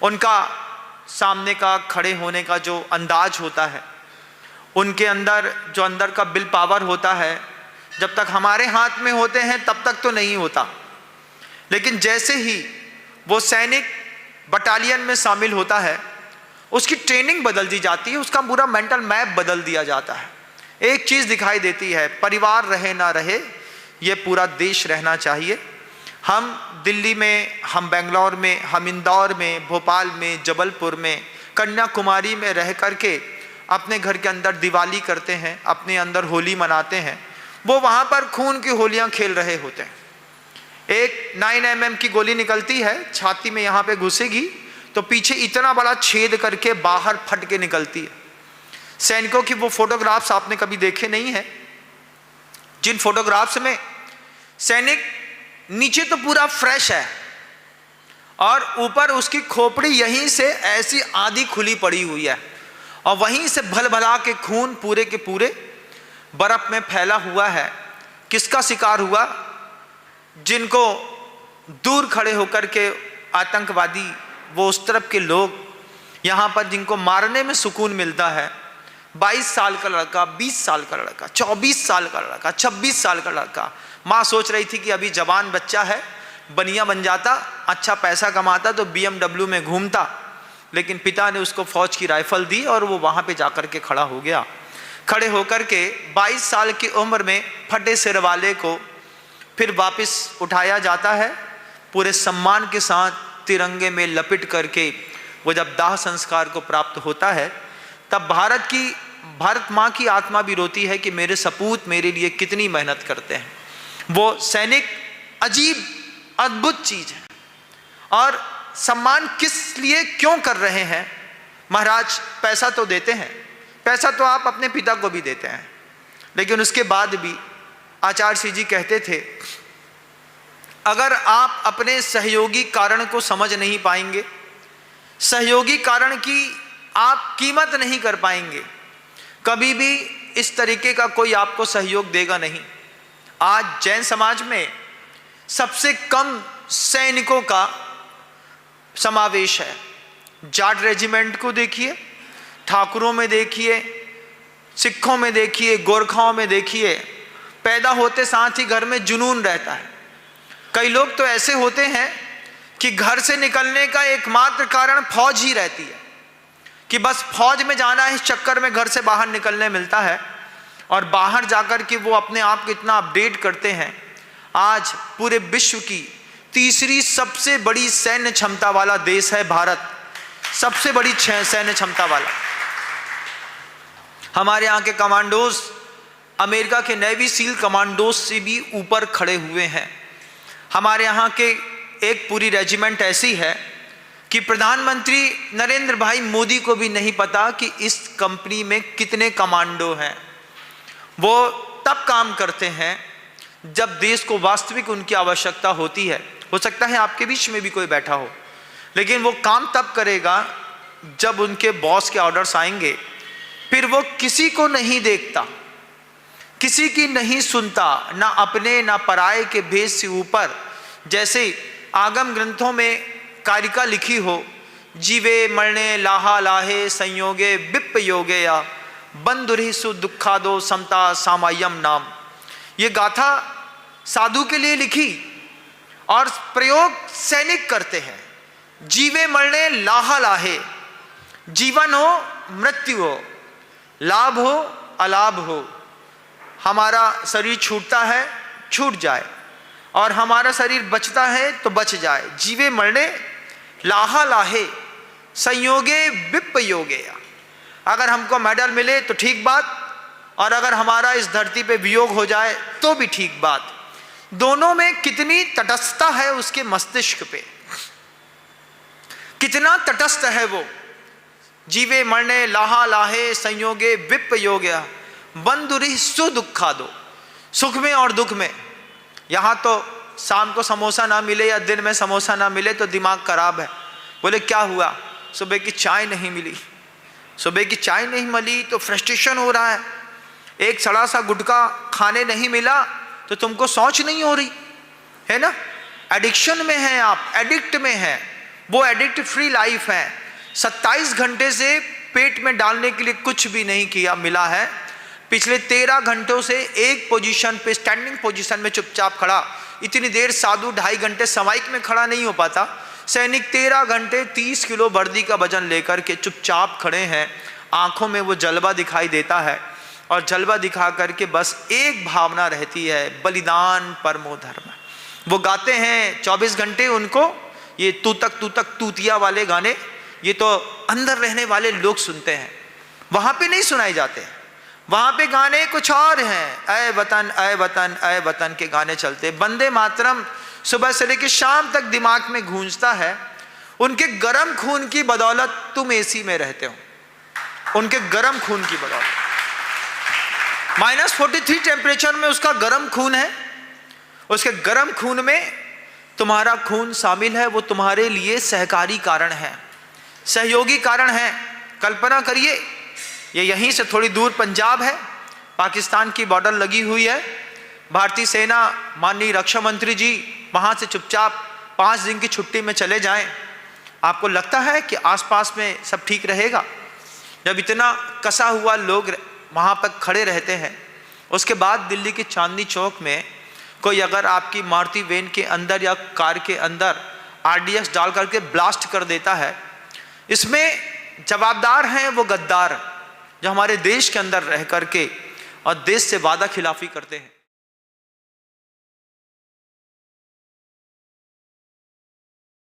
उनका सामने का खड़े होने का जो अंदाज होता है, उनके अंदर जो अंदर का विल पावर होता है, जब तक हमारे हाथ में होते हैं तब तक तो नहीं होता, लेकिन जैसे ही वो सैनिक बटालियन में शामिल होता है, उसकी ट्रेनिंग बदल दी जाती है, उसका पूरा मेंटल मैप बदल दिया जाता है। एक चीज़ दिखाई देती है, परिवार रहे ना रहे, ये पूरा देश रहना चाहिए। हम दिल्ली में, हम बेंगलोर में, हम इंदौर में, भोपाल में, जबलपुर में, कन्याकुमारी में रह करके अपने घर के अंदर दिवाली करते हैं, अपने अंदर होली मनाते हैं, वो वहाँ पर खून की होलियाँ खेल रहे होते हैं। एक 9 mm की गोली निकलती है, छाती में यहाँ पे घुसेगी तो पीछे इतना बड़ा छेद करके बाहर फट के निकलती है। सैनिकों की वो फोटोग्राफ्स आपने कभी देखे नहीं है, जिन फोटोग्राफ्स में सैनिक नीचे तो पूरा फ्रेश है और ऊपर उसकी खोपड़ी यहीं से ऐसी आधी खुली पड़ी हुई है और वहीं से भल भला के खून पूरे के पूरे बर्फ में फैला हुआ है। किसका शिकार हुआ? जिनको दूर खड़े होकर के आतंकवादी, वो उस तरफ के लोग, यहाँ पर जिनको मारने में सुकून मिलता है, 22 साल का लड़का, 20 साल का लड़का, 24 साल का लड़का, 26 साल का लड़का। माँ सोच रही थी कि अभी जवान बच्चा है, बनिया बन जाता, अच्छा पैसा कमाता तो BMW में घूमता, लेकिन पिता ने उसको फौज की राइफल दी और वो वहाँ पे जाकर के खड़ा हो गया। खड़े होकर के 22 साल की उम्र में फटे सिर वाले को फिर वापस उठाया जाता है, पूरे सम्मान के साथ तिरंगे में लपेट करके वो जब दाह संस्कार को प्राप्त होता है, तब भारत माँ की आत्मा भी रोती है कि मेरे सपूत मेरे लिए कितनी मेहनत करते हैं। वो सैनिक अजीब अद्भुत चीज है। और सम्मान किस लिए क्यों कर रहे हैं? महाराज पैसा तो देते हैं, पैसा तो आप अपने पिता को भी देते हैं, लेकिन उसके बाद भी आचार्य श्री जी कहते थे, अगर आप अपने सहयोगी कारण को समझ नहीं पाएंगे, सहयोगी कारण की आप कीमत नहीं कर पाएंगे, कभी भी इस तरीके का कोई आपको सहयोग देगा नहीं। आज जैन समाज में सबसे कम सैनिकों का समावेश है। जाट रेजिमेंट को देखिए, ठाकुरों में देखिए, सिखों में देखिए, गोरखाओं में देखिए, पैदा होते साथ ही घर में जुनून रहता है। कई लोग तो ऐसे होते हैं कि घर से निकलने का एकमात्र कारण फौज ही रहती है, कि बस फौज में जाना है, इस चक्कर में घर से बाहर निकलने मिलता है और बाहर जाकर के वो अपने आप को इतना अपडेट करते हैं। आज पूरे विश्व की तीसरी सबसे बड़ी सैन्य क्षमता वाला देश है भारत, सबसे बड़ी सैन्य क्षमता वाला। हमारे यहाँ के कमांडोज अमेरिका के नेवी सील कमांडोज से भी ऊपर खड़े हुए हैं। हमारे यहाँ के एक पूरी रेजिमेंट ऐसी है कि प्रधानमंत्री नरेंद्र भाई मोदी को भी नहीं पता कि इस कंपनी में कितने कमांडो हैं। वो तब काम करते हैं जब देश को वास्तविक उनकी आवश्यकता होती है। हो सकता है आपके बीच में भी कोई बैठा हो, लेकिन वो काम तब करेगा जब उनके बॉस के ऑर्डर्स आएंगे। फिर वो किसी को नहीं देखता, किसी की नहीं सुनता, ना अपने ना पराये के भेद से ऊपर। जैसे आगम ग्रंथों में कारिका लिखी हो, जीवे मरणे लाहा लाहे संयोगे विप योगे या बंधुरि सु दुखादो समता सामायम नाम। ये गाथा साधु के लिए लिखी और प्रयोग सैनिक करते हैं। जीवे मरणे लाहा लाहे, जीवन हो मृत्यु हो, लाभ हो अलाभ हो, हमारा शरीर छूटता है छूट जाए और हमारा शरीर बचता है तो बच जाए। जीवे मरणे लाहा लाहे संयोगे विप योगे। अगर हमको मेडल मिले तो ठीक बात, और अगर हमारा इस धरती पे वियोग हो जाए तो भी ठीक बात। दोनों में कितनी तटस्थता है उसके मस्तिष्क पे, कितना तटस्थ है वो। जीवे मरणे लाहा लाहे संयोगे विप योग्य बंधुरि सु दुखा दो। सुख में और दुख में। यहाँ तो शाम को समोसा ना मिले या दिन में समोसा ना मिले तो दिमाग खराब है। बोले क्या हुआ? सुबह की चाय नहीं मिली। सुबह की चाय नहीं मिली तो फ्रस्ट्रेशन हो रहा है। एक सड़ा सा गुटखा खाने नहीं मिला तो तुमको सोच नहीं हो रही है ना। एडिक्शन में है आप, एडिक्ट में है। वो एडिक्ट फ्री लाइफ है। 27 घंटे से पेट में डालने के लिए कुछ भी नहीं किया मिला है। पिछले 13 घंटों से एक पोजीशन पे, स्टैंडिंग पोजीशन में चुपचाप खड़ा। इतनी देर साधु 2.5 घंटे समाइक में खड़ा नहीं हो पाता। सैनिक 13 घंटे 30 किलो वर्दी का वजन लेकर के चुपचाप खड़े हैं। आंखों में वो जलवा दिखाई देता है और जलवा दिखा करके बस एक भावना रहती है, बलिदान परमो धर्म। वो गाते हैं 24 घंटे। उनको ये तू तक तूतिया वाले गाने ये तो अंदर रहने वाले लोग सुनते हैं, वहां पे नहीं सुनाए जाते। वहां पे गाने कुछ और हैं। ऐ वतन ऐ वतन ऐ वतन के गाने चलते। वंदे मातरम सुबह से लेकर शाम तक दिमाग में गूंजता है। उनके गर्म खून की बदौलत तुम एसी में रहते हो। उनके गर्म खून की बदौलत -43 टेम्परेचर में उसका गर्म खून है। उसके गर्म खून में तुम्हारा खून शामिल है। वो तुम्हारे लिए सहकारी कारण है, सहयोगी कारण है। कल्पना करिए, ये यहीं से थोड़ी दूर पंजाब है, पाकिस्तान की बॉर्डर लगी हुई है। भारतीय सेना, माननीय रक्षा मंत्री जी वहाँ से चुपचाप 5 दिन की छुट्टी में चले जाएं। आपको लगता है कि आसपास में सब ठीक रहेगा? जब इतना कसा हुआ लोग वहाँ पर खड़े रहते हैं, उसके बाद दिल्ली के चांदनी चौक में कोई अगर आपकी मारुति वैन के अंदर या कार के अंदर RDX डाल करके ब्लास्ट कर देता है, इसमें जवाबदार हैं वो गद्दार जो हमारे देश के अंदर रह करके और देश से वादा खिलाफी करते हैं।